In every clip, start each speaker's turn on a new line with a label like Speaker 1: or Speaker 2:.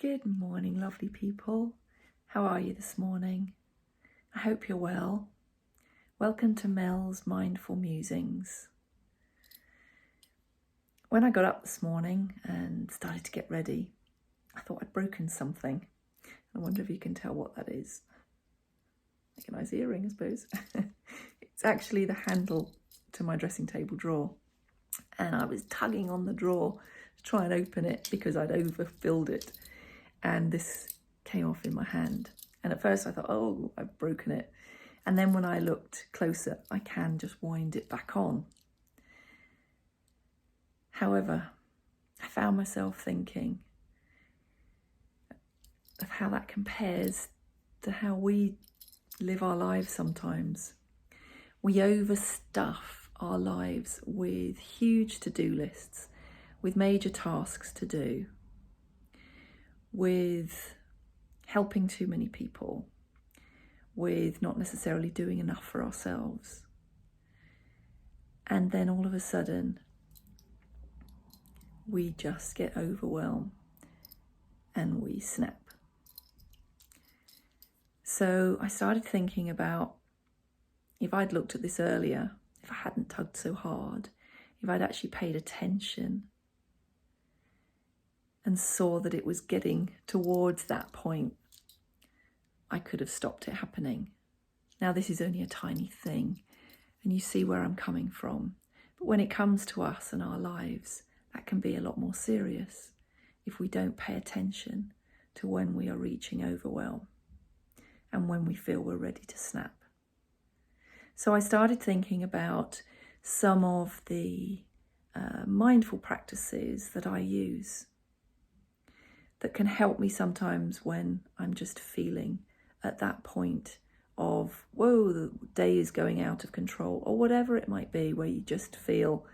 Speaker 1: Good morning, lovely people. How are you this morning? I hope you're well. Welcome to Mel's Mindful Musings. When I got up this morning and started to get ready, I thought I'd broken something. I wonder if you can tell what that is. Like a nice earring, I suppose. It's actually the handle to my dressing table drawer. And I was tugging on the drawer to try and open it because I'd overfilled it. And this came off in my hand. And at first I thought, oh, I've broken it. And then when I looked closer, I can just wind it back on. However, I found myself thinking of how that compares to how we live our lives sometimes. We overstuff our lives with huge to-do lists, with major tasks to do, with helping too many people, with not necessarily doing enough for ourselves. And then all of a sudden, we just get overwhelmed and we snap. So I started thinking about if I'd looked at this earlier, if I hadn't tugged so hard, if I'd actually paid attention and saw that it was getting towards that point, I could have stopped it happening. Now, this is only a tiny thing, and you see where I'm coming from. But when it comes to us and our lives, that can be a lot more serious if we don't pay attention to when we are reaching overwhelm and when we feel we're ready to snap. So I started thinking about some of the mindful practices that I use that can help me sometimes when I'm just feeling at that point of, whoa, the day is going out of control, or whatever it might be, where you just feel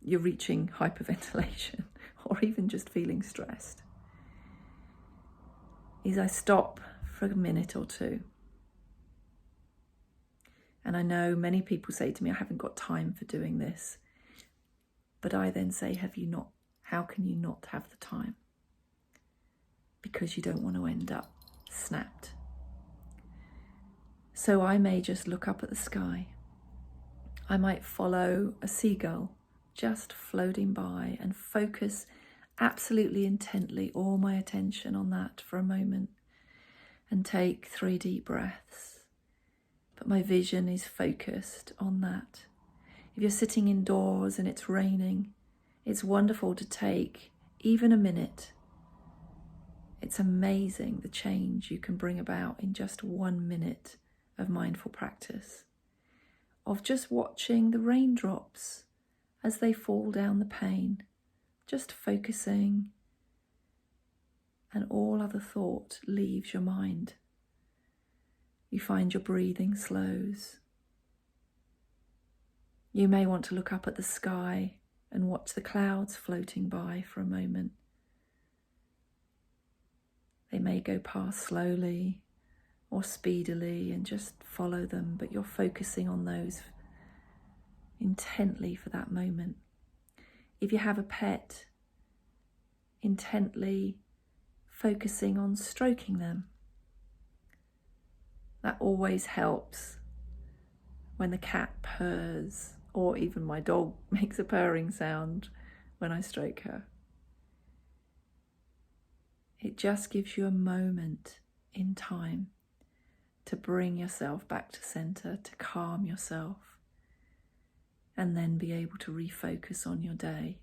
Speaker 1: you're reaching hyperventilation or even just feeling stressed, is I stop for a minute or two. And I know many people say to me, I haven't got time for doing this. But I then say, how can you not have the time? Because you don't want to end up snapped. So I may just look up at the sky. I might follow a seagull just floating by and focus absolutely intently all my attention on that for a moment and take 3 deep breaths. But my vision is focused on that. If you're sitting indoors and it's raining, it's wonderful to take even a minute. It's amazing the change you can bring about in just 1 minute of mindful practice, of just watching the raindrops as they fall down the pane, just focusing, and all other thought leaves your mind. You find your breathing slows. You may want to look up at the sky and watch the clouds floating by for a moment. They may go past slowly or speedily, and just follow them, but you're focusing on those intently for that moment. If you have a pet, intently focusing on stroking them. That always helps when the cat purrs, or even my dog makes a purring sound when I stroke her. It just gives you a moment in time to bring yourself back to center, to calm yourself, and then be able to refocus on your day.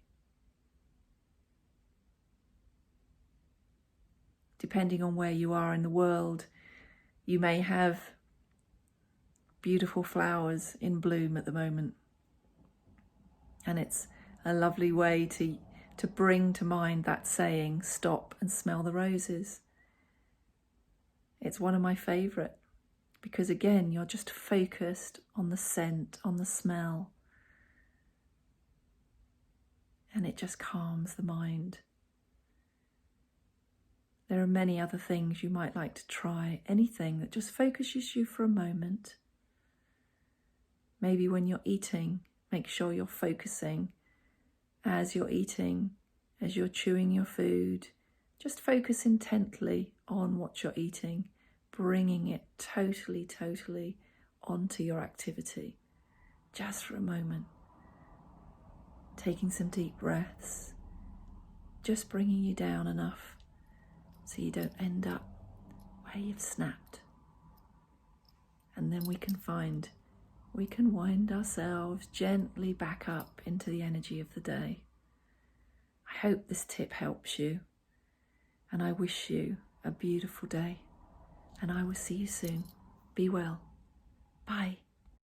Speaker 1: Depending on where you are in the world, you may have beautiful flowers in bloom at the moment. And it's a lovely way to bring to mind that saying, stop and smell the roses. It's one of my favourite because, again, you're just focused on the scent, on the smell. And it just calms the mind. There are many other things you might like to try, anything that just focuses you for a moment. Maybe when you're eating, make sure you're focusing as you're eating, as you're chewing your food, Just focus intently on what you're eating, bringing it totally onto your activity, just for a moment. Taking some deep breaths, just bringing you down enough so you don't end up where you've snapped. And then we can wind ourselves gently back up into the energy of the day. I hope this tip helps you, and I wish you a beautiful day, and I will see you soon. Be well. Bye.